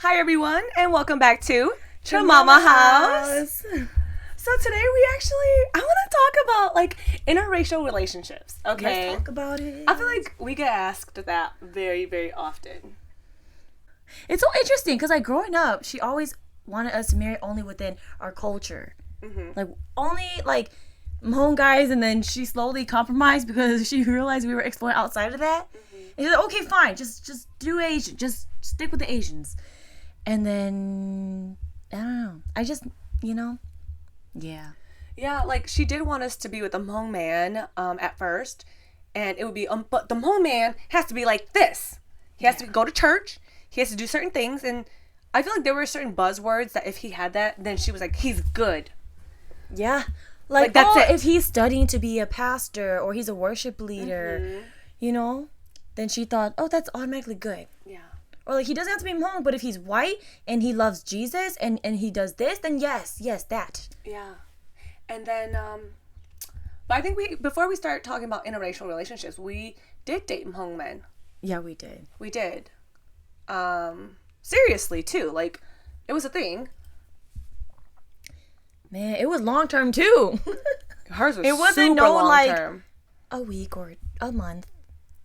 Hi everyone, and welcome back to Traumama House. So today I want to talk about like interracial relationships. Okay, let's talk about it. I feel like we get asked that very, very often. It's so interesting because like growing up, she always wanted us to marry only within our culture, like only like Hmong guys, and then she slowly compromised because she realized we were exploring outside of that. And she's like, okay, fine, just do Asian, just stick with the Asians. And then I don't know. I just yeah. Yeah, like she did want us to be with a Hmong man at first, and it would be but the Hmong man has to be like this. He has to go to church. He has to do certain things, and I feel like there were certain buzzwords that if he had that, then she was like, he's good. Yeah. Like that's it. If he's studying to be a pastor or he's a worship leader, then she thought, oh, that's automatically good. Yeah. Or like he doesn't have to be Hmong, but if he's white and he loves Jesus and he does this, then yes, that. Yeah. And then, but I think before we start talking about interracial relationships, we did date Hmong men. Yeah, we did. We did. Seriously too. Like, it was a thing. Man, it was long term too. Hers was super long term. A week or a month.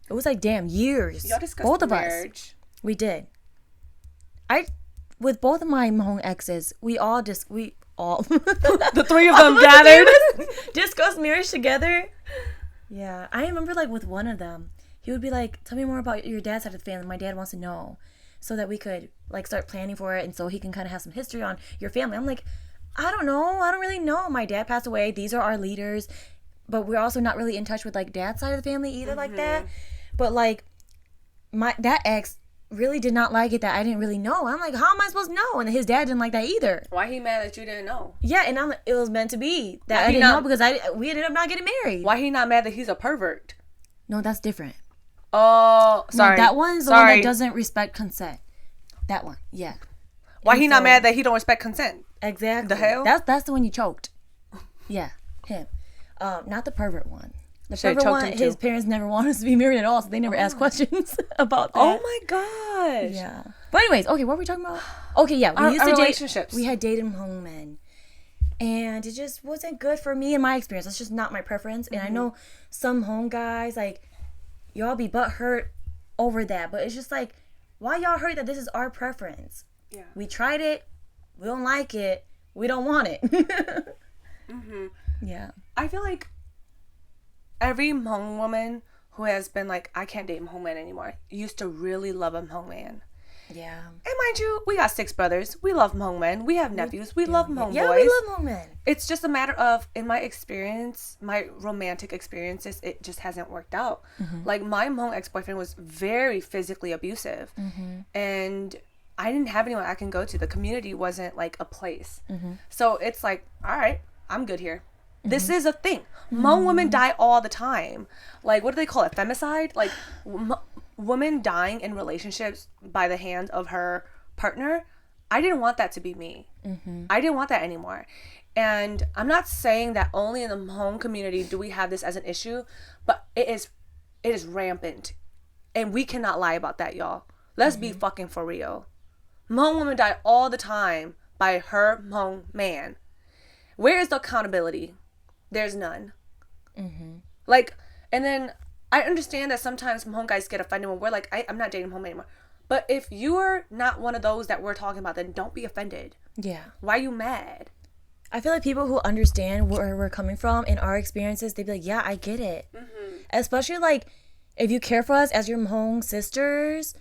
It was like damn years. Y'all discussed both of marriage. Us. We did. With both of my Hmong exes, we all the three of them gathered discussed marriage together. Yeah, I remember like with one of them, he would be like, "Tell me more about your dad's side of the family. My dad wants to know, so that we could like start planning for it, and so he can kind of have some history on your family." I'm like, I don't know. I don't really know. My dad passed away. These are our leaders, but we're also not really in touch with like dad's side of the family either, like that. But like that ex really did not like it that I didn't really know. I'm like, how am I supposed to know? And his dad didn't like that either. Why he mad that you didn't know? Yeah, and it was meant to be that I didn't know because we ended up not getting married. Why he not mad that he's a pervert? No, that's different. Oh, sorry. No, that one's the one that doesn't respect consent. That one, yeah. Why he not mad that he don't respect consent? Exactly. The hell? That's the one you choked. Yeah, him. Not the pervert one. The pervert one, his parents never wanted us to be married at all, so they never asked questions about that. Oh my gosh. Yeah. But anyways, okay, what were we talking about? Okay, yeah, we used to date relationships. We had dated Hmong men, and it just wasn't good for me in my experience. That's just not my preference. And I know some Hmong guys like y'all be butthurt over that, but it's just like, why y'all hurt that this is our preference? Yeah. We tried it. We don't like it. We don't want it. Yeah. I feel like every Hmong woman who has been like, I can't date Hmong men anymore, used to really love a Hmong man. Yeah. And mind you, we got 6 brothers. We love Hmong men. We have nephews. We love Hmong boys. Yeah, we love Hmong men. It's just a matter of, in my experience, my romantic experiences, it just hasn't worked out. Like, my Hmong ex-boyfriend was very physically abusive. And I didn't have anyone I can go to. The community wasn't like a place. So it's like, all right, I'm good here. This is a thing. Hmong women die all the time. Like, what do they call it? Femicide? Like, women dying in relationships by the hand of her partner. I didn't want that to be me. I didn't want that anymore. And I'm not saying that only in the Hmong community do we have this as an issue, but it is rampant. And we cannot lie about that, y'all. Let's be fucking for real. Hmong women die all the time by her Hmong man. Where is the accountability? There's none. Like, and then I understand that sometimes Hmong guys get offended when we're like, I'm not dating Hmong anymore. But if you're not one of those that we're talking about, then don't be offended. Yeah. Why are you mad? I feel like people who understand where we're coming from in our experiences, they'd be like, yeah, I get it. Especially like if you care for us as your Hmong sisters,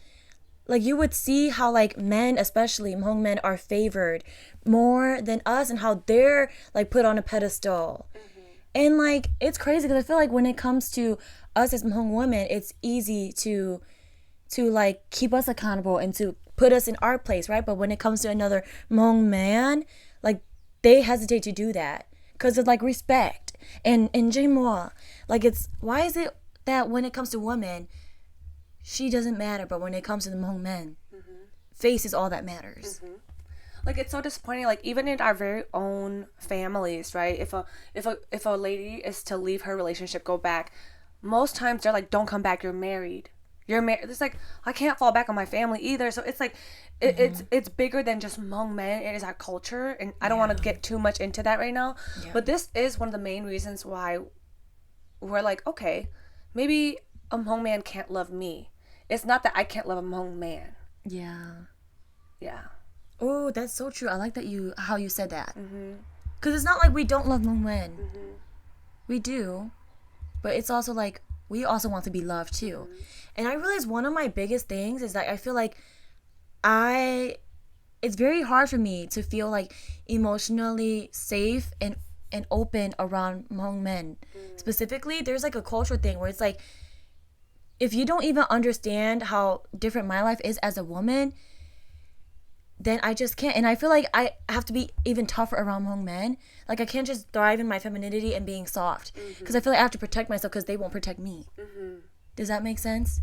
like you would see how like men, especially Hmong men, are favored more than us and how they're like put on a pedestal. And like it's crazy because I feel like when it comes to us as Hmong women, it's easy to like keep us accountable and to put us in our place, right? But when it comes to another Hmong man, like they hesitate to do that because of like respect and Jimoa. Like it's, why is it that when it comes to women, she doesn't matter, but when it comes to the Hmong men, face is all that matters. Like, it's so disappointing. Like, even in our very own families, right? If a lady is to leave her relationship, go back, most times they're like, don't come back, you're married. You're married. It's like, I can't fall back on my family either. So it's like, it's bigger than just Hmong men. It is our culture. And I don't want to get too much into that right now. Yeah. But this is one of the main reasons why we're like, okay, maybe a Hmong man can't love me. It's not that I can't love a Hmong man. Yeah. Yeah. Oh, that's so true. I like that how you said that. Because it's not like we don't love Hmong men. We do. But it's also like, we also want to be loved too. And I realize one of my biggest things is that I feel like it's very hard for me to feel like emotionally safe and open around Hmong men. Specifically, there's like a cultural thing where it's like, if you don't even understand how different my life is as a woman, then I just can't. And I feel like I have to be even tougher around Hmong men. Like, I can't just thrive in my femininity and being soft. Because I feel like I have to protect myself because they won't protect me. Does that make sense?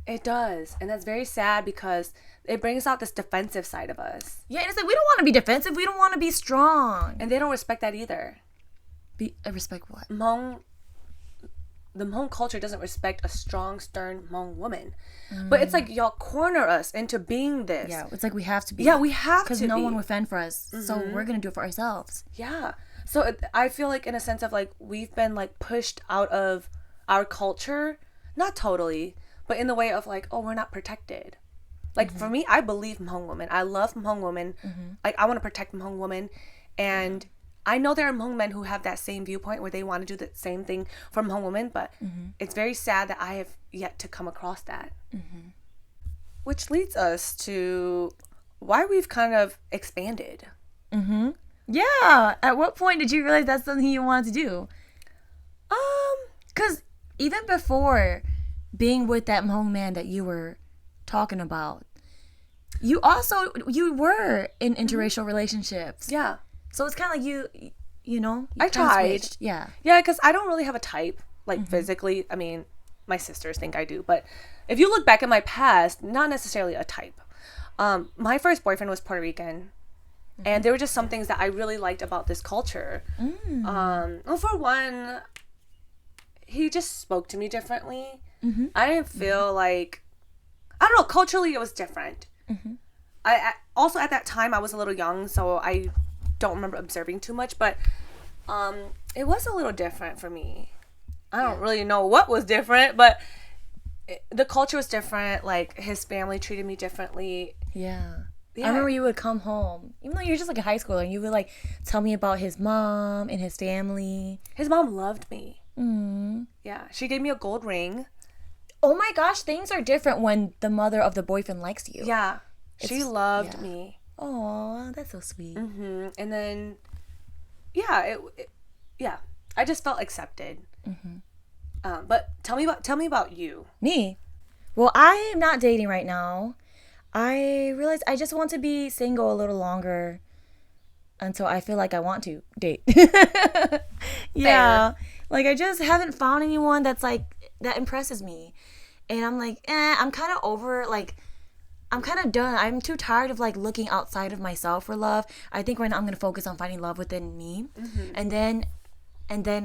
It does. And that's very sad because it brings out this defensive side of us. Yeah, and it's like, we don't want to be defensive. We don't want to be strong. And they don't respect that either. Respect what? The Hmong culture doesn't respect a strong, stern Hmong woman. But it's like, y'all corner us into being this. Yeah, it's like we have to be. Yeah, we have to be. Because no one will fend for us. So we're going to do it for ourselves. Yeah. So I feel like, in a sense of like, we've been like pushed out of our culture. Not totally, but in the way of like, oh, we're not protected. Like, for me, I believe Hmong women. I love Hmong women. Like, I want to protect Hmong women. And I know there are Hmong men who have that same viewpoint where they want to do the same thing for Hmong women, but it's very sad that I have yet to come across that. Which leads us to why we've kind of expanded. Yeah. At what point did you realize that's something you wanted to do? Because even before being with that Hmong man that you were talking about, you were in interracial relationships. Yeah. So it's kind of like you know. I tried. Switched. Yeah. Yeah, because I don't really have a type, like physically. I mean, my sisters think I do. But if you look back at my past, not necessarily a type. My first boyfriend was Puerto Rican. And there were just some things that I really liked about this culture. Well, for one, he just spoke to me differently. I didn't feel like, I don't know, culturally it was different. I also, at that time, I was a little young, so I don't remember observing too much, but it was a little different for me. I don't really know what was different, but the culture was different. Like, his family treated me differently. Yeah. I remember you would come home, even though you're just like a high schooler, and you would like tell me about his mom and his family. His mom loved me. Yeah, she gave me a gold ring. Oh my gosh, things are different when the mother of the boyfriend likes you. Yeah, she loved me. Oh, that's so sweet. And then, yeah, I just felt accepted. But tell me about you. Me? Well, I am not dating right now. I realized I just want to be single a little longer until I feel like I want to date. Yeah. Like, I just haven't found anyone that's like, that impresses me. And I'm like, I'm kind of over, like, I'm kind of done. I'm too tired of like looking outside of myself for love. I think right now I'm going to focus on finding love within me. And then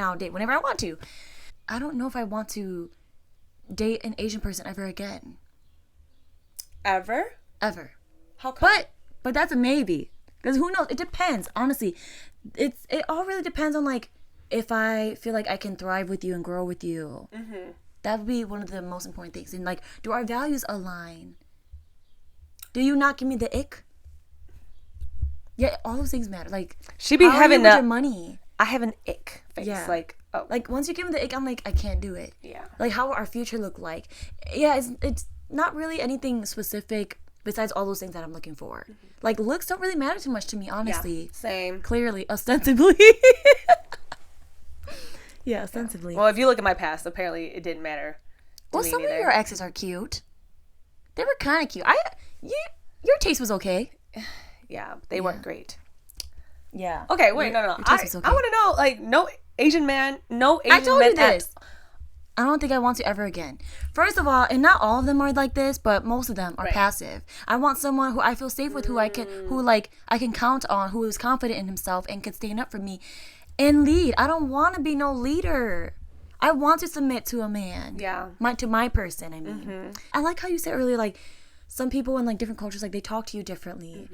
I'll date whenever I want to. I don't know if I want to date an Asian person ever again. Ever? How come? But that's a maybe. Because who knows? It depends. Honestly, it all really depends on like if I feel like I can thrive with you and grow with you. That would be one of the most important things. And like, do our values align? Do you not give me the ick? Yeah, all those things matter. Like, she be having your money. I have an ick face. Yeah. Like, oh. Like, once you give me the ick, I'm like, I can't do it. Yeah. Like, how will our future look like? Yeah, it's not really anything specific besides all those things that I'm looking for. Like, looks don't really matter too much to me, honestly. Yeah, same. Clearly, ostensibly. Yeah, ostensibly. Well, if you look at my past, apparently it didn't matter. Well, some of your exes are cute. They were kind of cute. Your taste was okay. Yeah, they weren't great. Yeah. Okay, wait, no. Your taste was okay. I want to know, like, no Asian man. I told you this. I don't think I want to ever again. First of all, and not all of them are like this, but most of them are passive. I want someone who I feel safe with, who I can count on, who is confident in himself and can stand up for me and lead. I don't want to be no leader. I want to submit to a man. Yeah. To my person, I mean. I like how you said earlier, like, some people in, like, different cultures, like, they talk to you differently.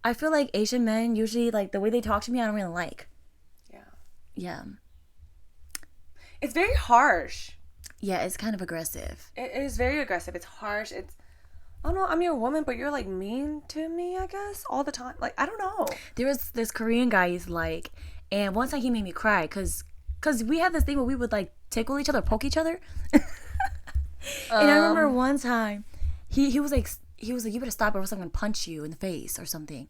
I feel like Asian men, usually, like, the way they talk to me, I don't really like. Yeah. Yeah. It's very harsh. Yeah, it's kind of aggressive. It is very aggressive. It's harsh. It's, I don't know, I'm your woman, but you're, like, mean to me, I guess, all the time. Like, I don't know. There was this Korean guy he's like, and one time he made me cry, because we had this thing where we would, like, tickle each other, poke each other. And I remember one time, he was like, you better stop or else I'm going to punch you in the face or something.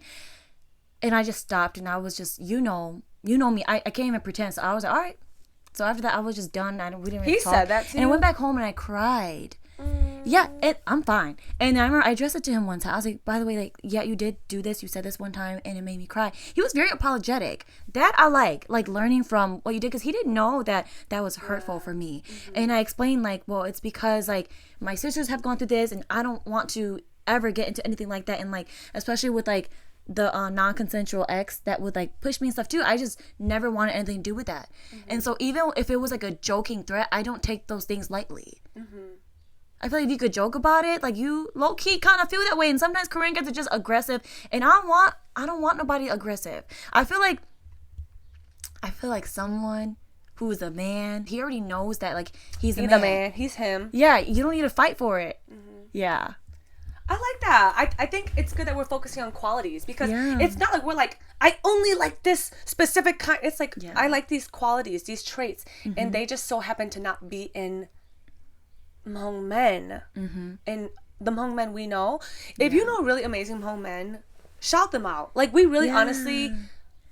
And I just stopped, and I was just, you know me. I can't even pretend. So I was like, all right. So after that, I was just done. We didn't really talk. He said that to you? And I went back home and I cried. Yeah, I'm fine. And I remember I addressed it to him one time. I was like, by the way, like, yeah, you did do this. You said this one time, and it made me cry. He was very apologetic. That I like learning from what you did, because he didn't know that was hurtful for me. And I explained, like, well, it's because, like, my sisters have gone through this, and I don't want to ever get into anything like that. And, like, especially with, like, the non-consensual ex that would, like, push me and stuff too. I just never wanted anything to do with that. And so even if it was, like, a joking threat, I don't take those things lightly. I feel like if you could joke about it, like, you low-key kind of feel that way. And sometimes Korean guys are just aggressive, and I don't want nobody aggressive. I feel like someone who is a man, he already knows that, like, he's the man. He's him. Yeah, you don't need to fight for it. Yeah. I like that. I think it's good that we're focusing on qualities, because it's not like we're like, I only like this specific kind. It's like, I like these qualities, these traits, and they just so happen to not be in Hmong men. And the Hmong men we know. If you know really amazing Hmong men, shout them out. Like, we really honestly,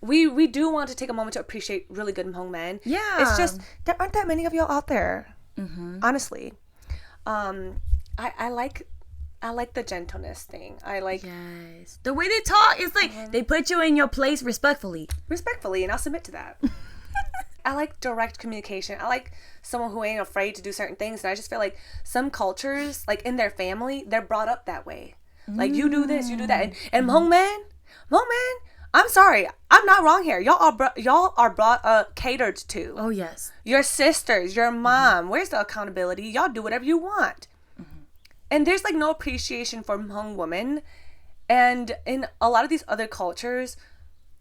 we do want to take a moment to appreciate really good Hmong men. Yeah. It's just, there aren't that many of y'all out there. Honestly. I like the gentleness thing. I like... Yes. The way they talk, it's like they put you in your place respectfully. Respectfully, and I'll submit to that. I like direct communication. I like someone who ain't afraid to do certain things. And I just feel like some cultures, like in their family, they're brought up that way. Like, you do this, you do that. And Hmong men, I'm sorry. I'm not wrong here. Y'all are brought up, catered to. Oh, yes. Your sisters, your mom. Where's the accountability? Y'all do whatever you want. And there's, like, no appreciation for Hmong women. And in a lot of these other cultures,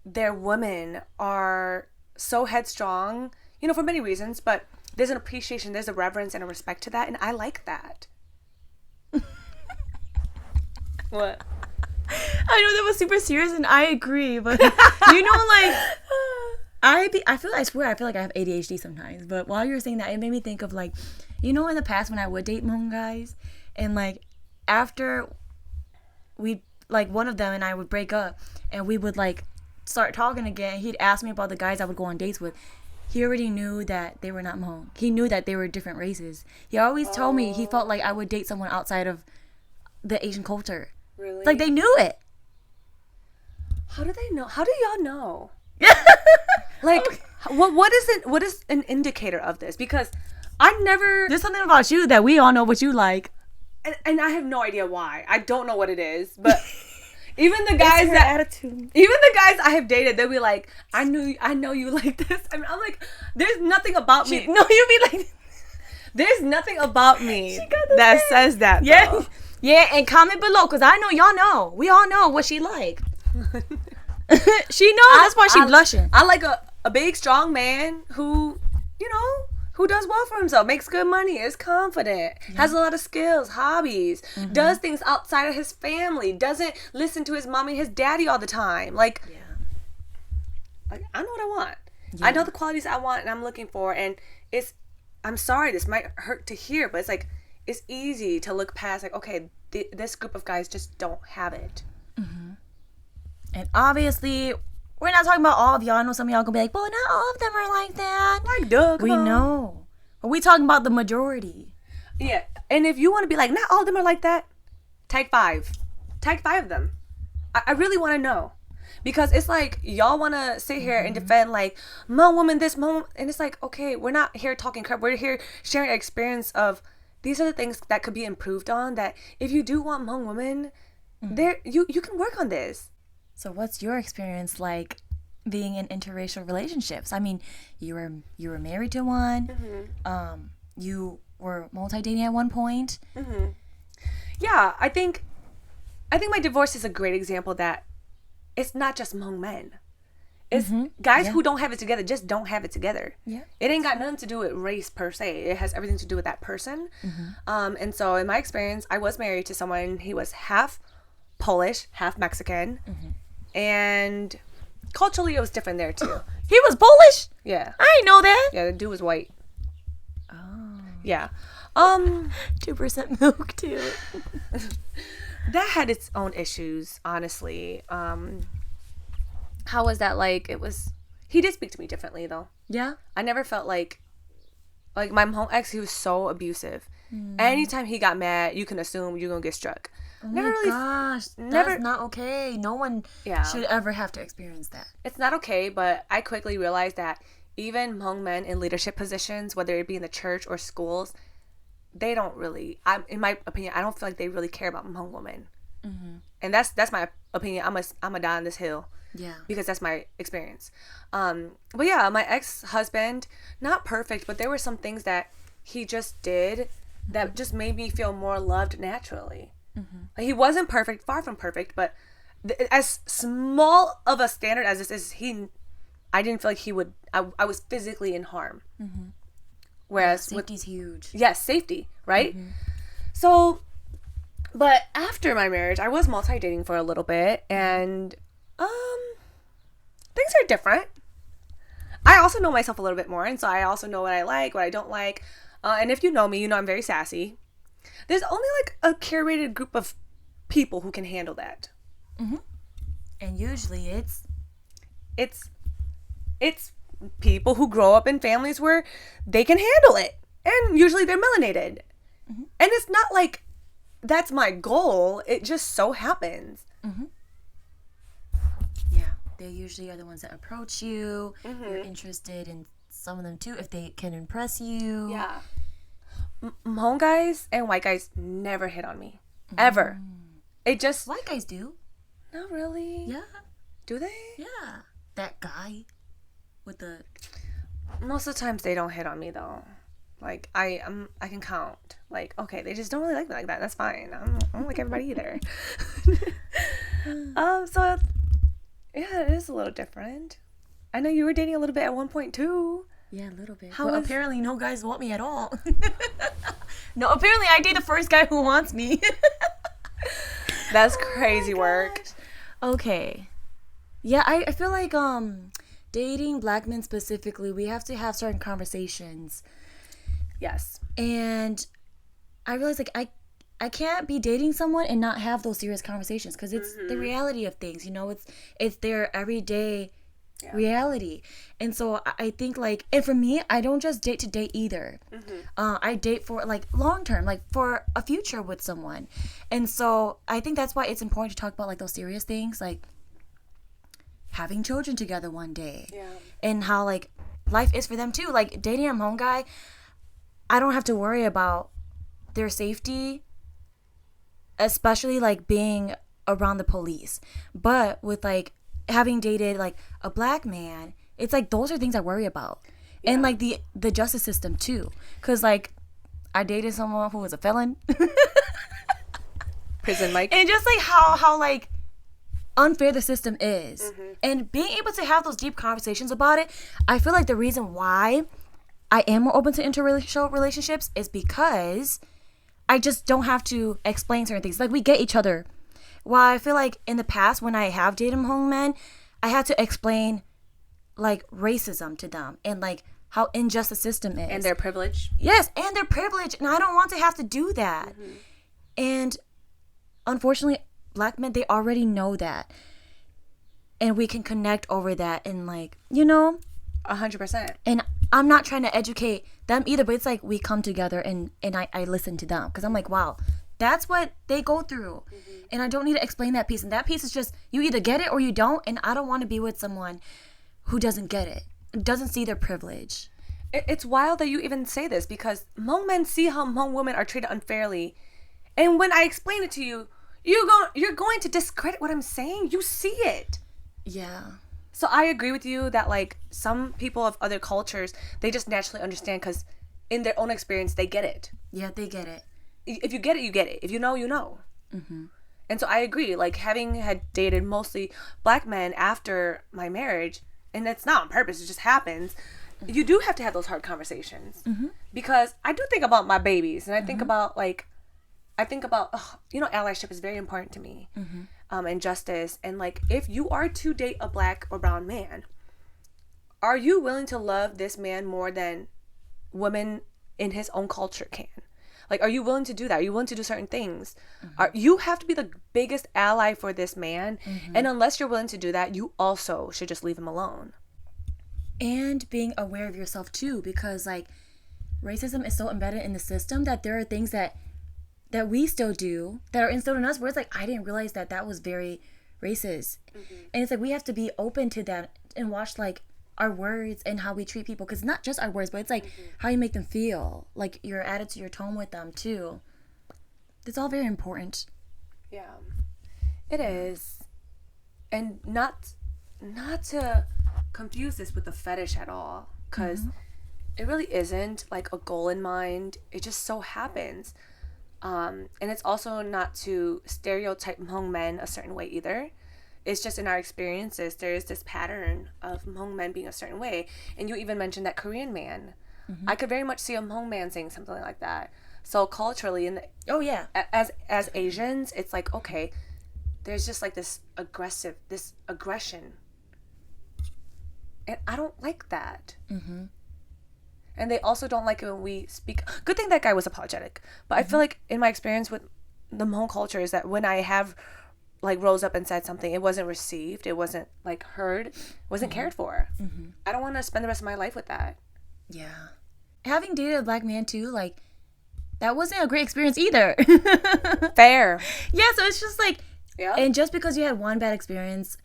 their women are so headstrong, you know, for many reasons. But there's an appreciation, there's a reverence and a respect to that. And I like that. What? I know that was super serious, and I agree. But, you know, like, I feel like I have ADHD sometimes. But while you were saying that, it made me think of, like, you know, in the past when I would date Hmong guys, and, like, after we, like, one of them and I would break up, and we would, like, start talking again, he'd ask me about the guys I would go on dates with. He already knew that they were not Hmong. He knew that they were different races. He always told me he felt like I would date someone outside of the Asian culture. Really? Like, they knew it. How do they know? How do y'all know? Like, okay. What is an indicator of this? Because I never... There's something about you that we all know what you like. And I have no idea why. I don't know what it is, but even the guys even the guys I have dated, they'll be like, I know you like this. I mean, I'm like, there's nothing about me. No, you'll be like, there's nothing about me that says that. Yeah, though. Yeah, and comment below, because I know y'all know. We all know what she like. She knows. That's why she blushing. I like a big, strong man who, you know, who does well for himself, makes good money, is confident, has a lot of skills, hobbies, does things outside of his family, doesn't listen to his mommy and his daddy all the time. Like, like, I know what I want. I know the qualities I want and I'm looking for. And I'm sorry, this might hurt to hear, but it's like, it's easy to look past, like, okay, this group of guys just don't have it. And obviously, we're not talking about all of y'all. I know some of y'all gonna be like, well, not all of them are like that. Like, duh, we know. But we talking about the majority. Yeah. And if you want to be like, not all of them are like that, tag 5. Tag 5 of them. I really want to know. Because it's like, y'all want to sit here and defend, like, Hmong woman, this Hmong, and it's like, okay, we're not here talking crap. We're here sharing our experience of, these are the things that could be improved on, that if you do want Hmong women, you can work on this. So what's your experience like being in interracial relationships. I mean, you were married to one. You were multi-dating at one point. Yeah, I think my divorce is a great example that it's not just among men. It's guys who don't have it together just don't have it together. Yeah. It ain't got nothing to do with race per se. It has everything to do with that person. And so in my experience, I was married to someone. He was half Polish, half Mexican. And culturally, it was different there too. He was Polish? Yeah. I didn't know that. Yeah, the dude was white. Oh. Yeah. 2% milk too. That had its own issues, honestly. How was that like? He did speak to me differently though. Yeah. I never felt like my home ex, he was so abusive. Anytime he got mad, you can assume you're gonna get struck. Oh my gosh, that's not okay. No one should ever have to experience that. It's not okay, but I quickly realized that even Hmong men in leadership positions, whether it be in the church or schools, they don't really, in my opinion, I don't feel like they really care about Hmong women. And that's my opinion. I'm a die on this hill. Yeah. Because that's my experience. But yeah, my ex-husband, not perfect, but there were some things that he just did that just made me feel more loved naturally. He wasn't perfect, far from perfect, but as small of a standard as this is, I didn't feel like he would, I was physically in harm. Whereas safety's huge. Yes, safety, right? So, but after my marriage, I was multi-dating for a little bit, and things are different. I also know myself a little bit more, and so I also know what I like, what I don't like. And if you know me, you know I'm very sassy. There's only like a curated group of people who can handle that. And usually it's people who grow up in families where they can handle it, and usually they're melanated. And it's not like that's my goal. It just so happens. Yeah, they usually are the ones that approach you. You're interested in some of them too if they can impress you. Yeah. Hmong guys and white guys never hit on me. Ever. It just... White guys do. Not really. Yeah. Do they? Yeah. That guy with the... Most of the times they don't hit on me though. Like, I can count. Like, okay, they just don't really like me like that. That's fine. I don't like everybody either. So, yeah, it is a little different. I know you were dating a little bit at one point too. Yeah, a little bit. But apparently no guys want me at all. No, apparently I date the first guy who wants me. That's crazy work. Okay. Yeah, I feel like dating black men specifically, we have to have certain conversations. Yes. And I realize like I can't be dating someone and not have those serious conversations because it's the reality of things, you know, it's their everyday reality. And so I think like, and for me, I don't just date to date either. I date for like long term, like for a future with someone. And so I think that's why it's important to talk about like those serious things, like having children together one day, and how like life is for them too. Like dating a Hmong guy, I don't have to worry about their safety, especially like being around the police. But with like having dated like a black man, it's like those are things I worry about. And like the justice system too, because like I dated someone who was a felon. Prison Mike. And just like how like unfair the system is, and being able to have those deep conversations about it, I feel like the reason why I am more open to interracial relationships is because I just don't have to explain certain things. Like we get each other. While I feel like in the past when I have dated Hmong men, I had to explain like racism to them and like how unjust the system is. And their privilege. Yes, and their privilege. And I don't want to have to do that. And unfortunately, black men, they already know that. And we can connect over that and like, you know. 100%. And I'm not trying to educate them either, but it's like we come together and I listen to them. Because I'm like, wow, that's what they go through. And I don't need to explain that piece. And that piece is just, you either get it or you don't. And I don't want to be with someone who doesn't get it, doesn't see their privilege. It's wild that you even say this because Hmong men see how Hmong women are treated unfairly. And when I explain it to you, you're going to discredit what I'm saying. You see it. Yeah. So I agree with you that like some people of other cultures, they just naturally understand because in their own experience they get it. Yeah, they get it. If you get it, you get it. If you know, you know. And so I agree. Like having had dated mostly black men after my marriage, and it's not on purpose, it just happens. You do have to have those hard conversations because I do think about my babies, and I think about allyship is very important to me, and justice. And like, if you are to date a black or brown man, are you willing to love this man more than women in his own culture can? Like, are you willing to do that? Are you willing to do certain things? You have to be the biggest ally for this man. And unless you're willing to do that, you also should just leave him alone. And being aware of yourself too, because like racism is so embedded in the system that there are things that we still do that are instilled in us where it's like, I didn't realize that was very racist. And it's like, we have to be open to that and watch like our words and how we treat people, because not just our words, but it's like how you make them feel, like your attitude, your tone with them too. It's all very important. Yeah, it is. And not to confuse this with a fetish at all, because it really isn't like a goal in mind. It just so happens. And it's also not to stereotype Hmong men a certain way either. It's just in our experiences, there is this pattern of Hmong men being a certain way. And you even mentioned that Korean man. I could very much see a Hmong man saying something like that. So culturally, as Asians, it's like, okay, there's just like this aggression. And I don't like that. And they also don't like it when we speak. Good thing that guy was apologetic. But I feel like in my experience with the Hmong culture is that when I have like rose up and said something, it wasn't received, it wasn't like heard, it wasn't cared for. I don't want to spend the rest of my life with that. Yeah. Having dated a black man too, like that wasn't a great experience either. Fair. Yeah, so it's just like, and just because you had one bad experience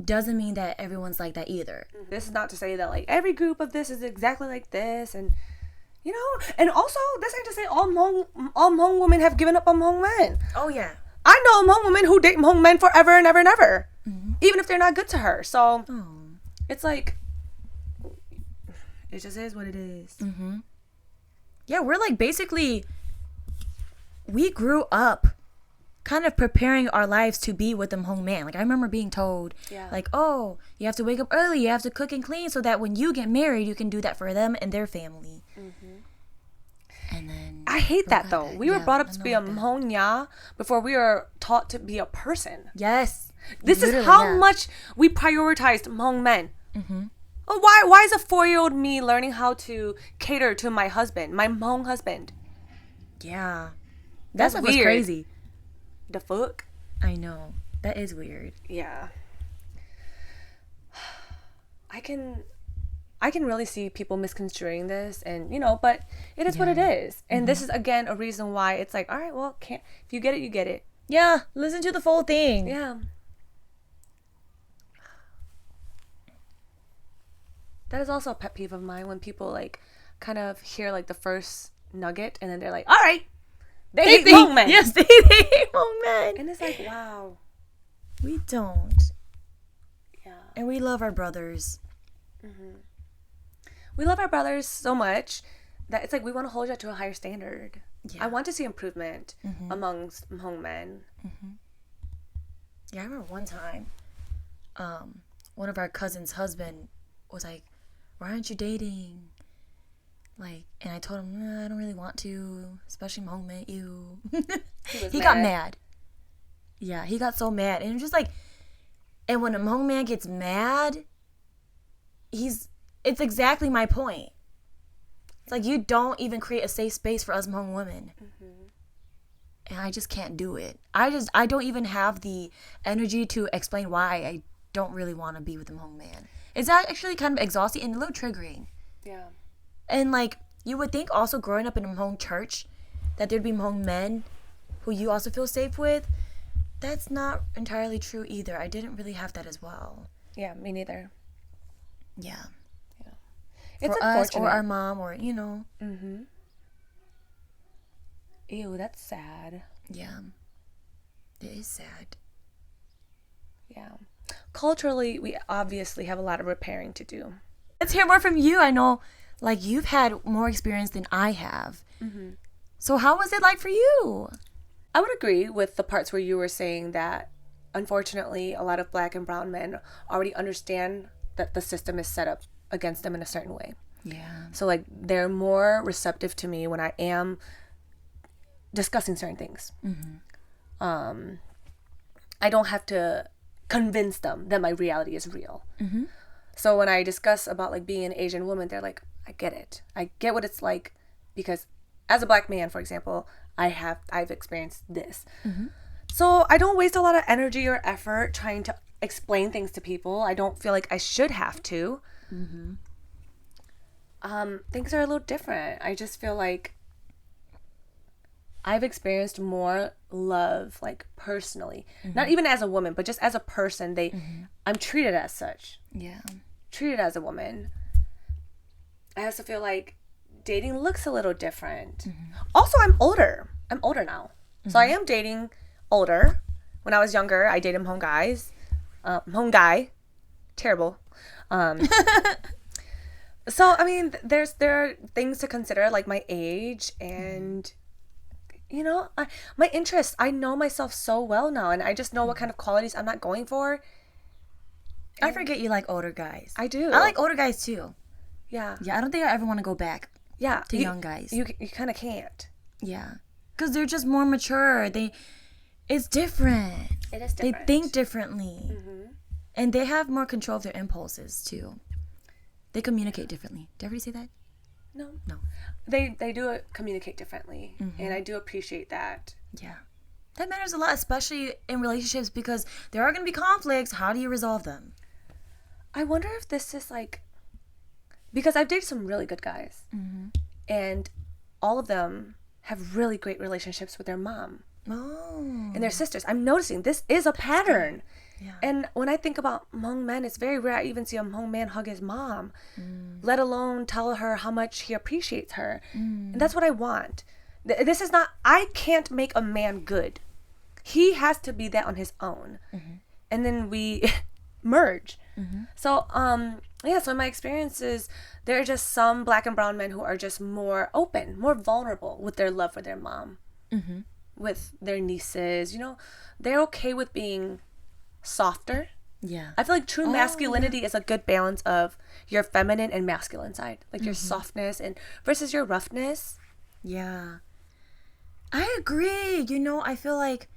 doesn't mean that everyone's like that either. This is not to say that like every group of this is exactly like this, and you know, and also this ain't to say all Hmong women have given up on Hmong men. Oh yeah. I know Hmong women who date Hmong men forever and ever and ever, even if they're not good to her. So it's like, it just is what it is. Yeah, we're like basically, we grew up kind of preparing our lives to be with the Hmong man. Like I remember being told, like, oh, you have to wake up early, you have to cook and clean so that when you get married, you can do that for them and their family. And then I hate that though. We were brought up to be a Hmong nya before we were taught to be a person. Yes. This is how much we prioritized Hmong men. Oh, why is a 4-year-old me learning how to cater to my husband, my Hmong husband? Yeah. That's That weird. was crazy. The fuck? I know. That is weird. Yeah. I can really see people misconstruing this, and you know, but it is what it is. And this is again a reason why it's like, all right, well, if you get it, you get it. Yeah, listen to the full thing. Yeah. That is also a pet peeve of mine when people like kind of hear like the first nugget and then they're like, all right, they hate Hmong men. Yes, they hate Hmong men. And it's like, wow. We don't. Yeah. And we love our brothers. We love our brothers so much that it's like we want to hold you to a higher standard. Yeah. I want to see improvement amongst Hmong men. Yeah, I remember one time, one of our cousins' husband was like, why aren't you dating? Like, and I told him, I don't really want to, especially Hmong men, ew. He got mad. Yeah, he got so mad. And just like, and when a Hmong man gets mad, it's exactly my point. It's like, you don't even create a safe space for us Hmong women. And I just can't do it. I don't even have the energy to explain why I don't really want to be with a Hmong man. It's actually kind of exhausting and a little triggering. Yeah. And like, you would think also growing up in a Hmong church that there'd be Hmong men who you also feel safe with. That's not entirely true either. I didn't really have that as well. Yeah, me neither. Yeah. It's for us or our mom or, you know. Ew, that's sad. Yeah. It is sad. Yeah. culturally, we obviously have a lot of repairing to do. Let's hear more from you. I know, like, you've had more experience than I have. So how was it like for you? I would agree with the parts where you were saying that, unfortunately, a lot of Black and brown men already understand that the system is set up against them in a certain way. Yeah. So, like, they're more receptive to me when I am discussing certain things. I don't have to convince them that my reality is real. So when I discuss about, like, being an Asian woman, they're like, I get it. I get what it's like, because as a Black man, for example, I've experienced this. So I don't waste a lot of energy or effort trying to explain things to people. I don't feel like I should have to. Things are a little different. I just feel like I've experienced more love, like, personally. Not even as a woman, but just as a person. I'm treated as such. Yeah. Treated as a woman. I also feel like dating looks a little different. Also, I'm older. I'm older now. So I am dating older. When I was younger, I dated Hmong guys. Hmong guy. Terrible. So, I mean, there are things to consider, like my age and, you know, my interests. I know myself so well now, and I just know what kind of qualities I'm not going for. I forget you like older guys. I do. I like older guys too. Yeah. Yeah, I don't think I ever want to go back to young guys. You kind of can't. Yeah. Because they're just more mature. It's different. It is different. They think differently. And they have more control of their impulses too. They communicate differently. Did I already say that? No. They do communicate differently, and I do appreciate that. Yeah. That matters a lot, especially in relationships, because there are going to be conflicts. How do you resolve them? I wonder if this is like, because I've dated some really good guys, and all of them have really great relationships with their mom and their sisters. I'm noticing this is a pattern. Yeah. And when I think about Hmong men, it's very rare I even see a Hmong man hug his mom, let alone tell her how much he appreciates her. And that's what I want. This is not, I can't make a man good. He has to be that on his own. And then we merge. So, so in my experiences, there are just some Black and brown men who are just more open, more vulnerable with their love for their mom, with their nieces. You know, they're okay with being softer. Yeah. I feel like true masculinity is a good balance of your feminine and masculine side, like your softness and versus your roughness. Yeah. I agree. You know, I feel like,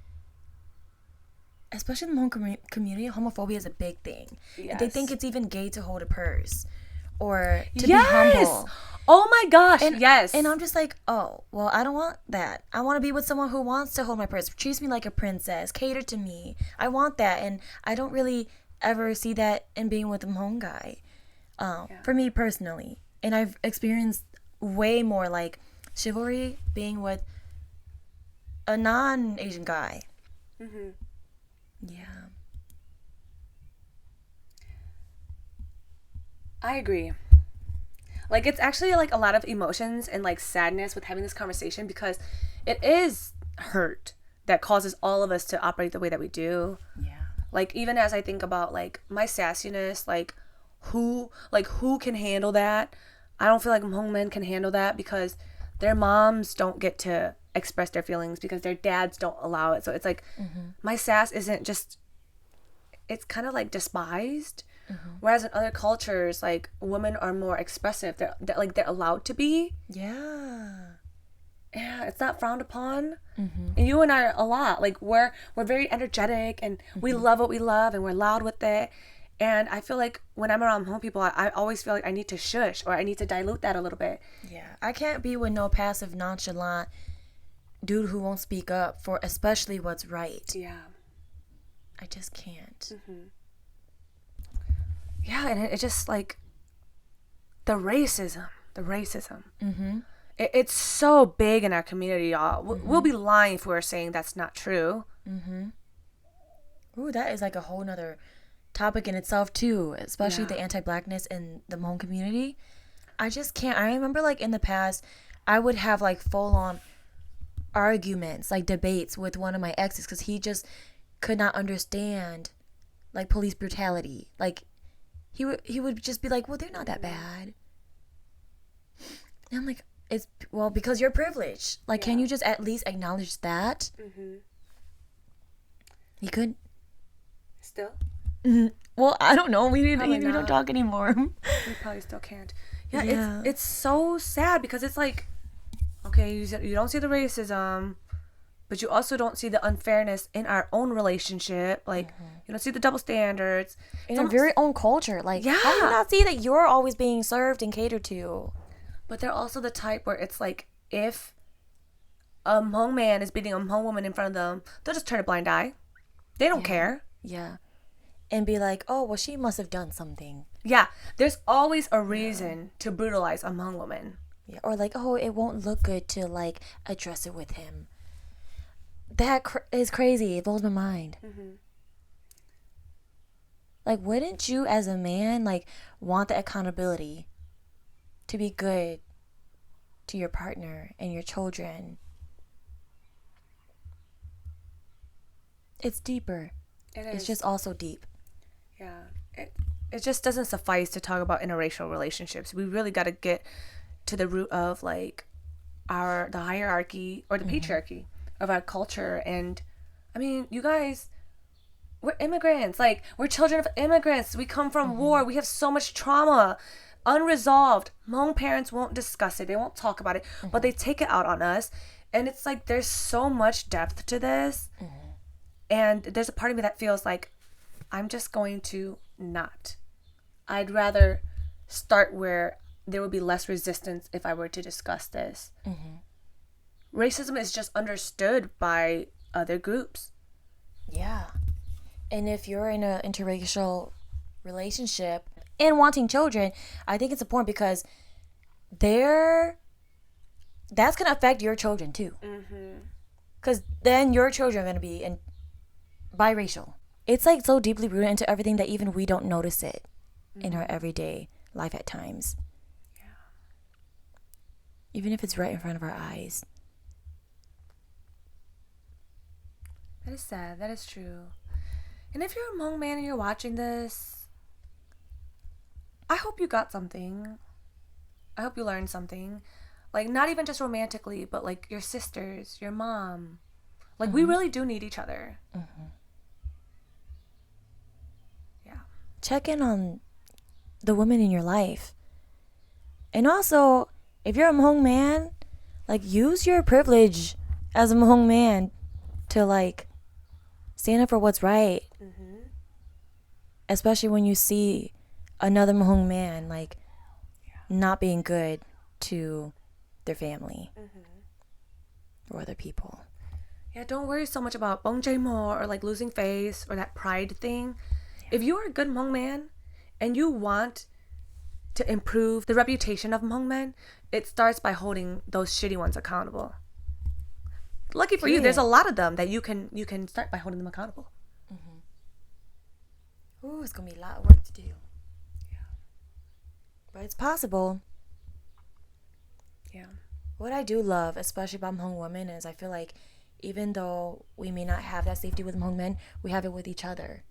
especially in the Hmong community, homophobia is a big thing. Yes. They think it's even gay to hold a purse or to be humble. Oh my gosh, yes. And I'm just like, oh, well, I don't want that. I want to be with someone who wants to hold my purse, treats me like a princess, cater to me. I want that. And I don't really ever see that in being with a Hmong guy, for me personally. And I've experienced way more like chivalry being with a non-Asian guy. Yeah. I agree. Like, it's actually like a lot of emotions and like sadness with having this conversation, because it is hurt that causes all of us to operate the way that we do. Yeah. Like, even as I think about like my sassiness, like who can handle that? I don't feel like Hmong men can handle that, because their moms don't get to express their feelings because their dads don't allow it. So it's like my sass isn't just, it's kind of like despised. Whereas in other cultures, like, women are more expressive. They're allowed to be. Yeah. Yeah, it's not frowned upon. And you and I are a lot. Like, we're very energetic, and we love what we love, and we're loud with it. And I feel like when I'm around Hmong people, I always feel like I need to shush, or I need to dilute that a little bit. Yeah. I can't be with no passive, nonchalant dude who won't speak up for especially what's right. Yeah. I just can't. Yeah, and it just, like, the racism. It's so big in our community, y'all. We'll be lying if we're saying that's not true. Ooh, that is like a whole nother topic in itself too, especially the anti-blackness in the Hmong community. I just can't. I remember, like, in the past, I would have like full-on arguments, like debates with one of my exes, because he just could not understand like police brutality. Like he would just be like, well, they're not that bad. And I'm like, it's because you're privileged. Like, can you just at least acknowledge that? He could. Still? Well, I don't know. We don't talk anymore. We probably still can't. Yeah. It's so sad because it's like, okay, you don't see the racism, but you also don't see the unfairness in our own relationship. Like, you don't see the double standards. In our very own culture. Like, how do you not see that you're always being served and catered to? But they're also the type where it's like, if a Hmong man is beating a Hmong woman in front of them, they'll just turn a blind eye. They don't care. Yeah. And be like, oh, well, she must have done something. Yeah. There's always a reason to brutalize a Hmong woman. Yeah. Or like, oh, it won't look good to like address it with him. That is crazy. It blows my mind. Like, wouldn't you as a man like want the accountability to be good to your partner and your children? It's deeper. It's just also deep. Yeah. It just doesn't suffice to talk about interracial relationships. We really got to get to the root of like the hierarchy or the patriarchy of our culture. And I mean, you guys, we're immigrants. Like, we're children of immigrants. We come from war. We have so much trauma unresolved. Hmong parents won't discuss it. They won't talk about it, but they take it out on us. And it's like, there's so much depth to this. And there's a part of me that feels like I'm just going to not. I'd rather start where there would be less resistance if I were to discuss this. Racism is just understood by other groups. Yeah. And if you're in an interracial relationship and wanting children, I think it's important because that's going to affect your children too. Because then your children are going to be biracial. It's like so deeply rooted into everything that even we don't notice it in our everyday life at times. Yeah. Even if it's right in front of our eyes. That is sad. That is true. And if you're a Hmong man and you're watching this, I hope you got something. I hope you learned something. Like, not even just romantically, but like your sisters, your mom. Like, we really do need each other. Yeah. Check in on the women in your life. And also, if you're a Hmong man, like, use your privilege as a Hmong man to like stand up for what's right. Especially when you see another Hmong man like not being good to their family or other people. Yeah, don't worry so much about bong jay mo or like losing face or that pride thing. If you are a good Hmong man and you want to improve the reputation of Hmong men, it starts by holding those shitty ones accountable. Lucky for you, there's a lot of them that you can start by holding them accountable. Ooh, it's gonna be a lot of work to do. Yeah, but it's possible. Yeah. What I do love, especially about Hmong women, is I feel like even though we may not have that safety with Hmong men, we have it with each other.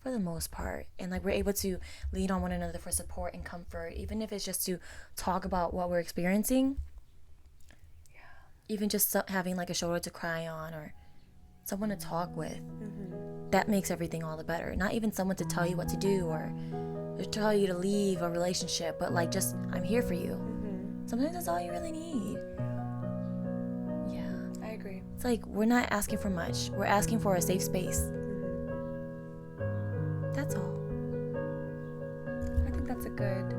For the most part. And like, we're able to lean on one another for support and comfort, even if it's just to talk about what we're experiencing. Even just having like a shoulder to cry on or someone to talk with. That makes everything all the better. Not even someone to tell you what to do or to tell you to leave a relationship, but like, just, I'm here for you. Sometimes that's all you really need. Yeah, I agree. It's like, we're not asking for much. We're asking for a safe space. That's all. I think that's a good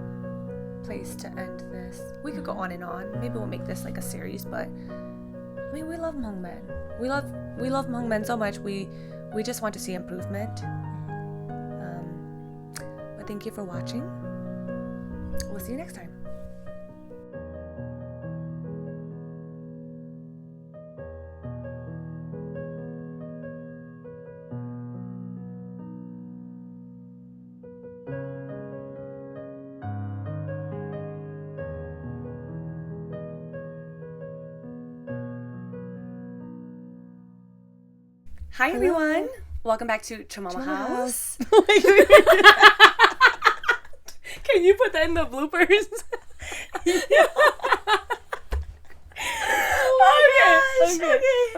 place to end this. We could go on and on. Maybe we'll make this like a series, but I mean, we love Hmong men. We love Hmong men so much. We just want to see improvement. But thank you for watching. We'll see you next time. Hi, everyone. Welcome back to Traumama House. House. Can you put that in the bloopers? Oh my gosh. Okay.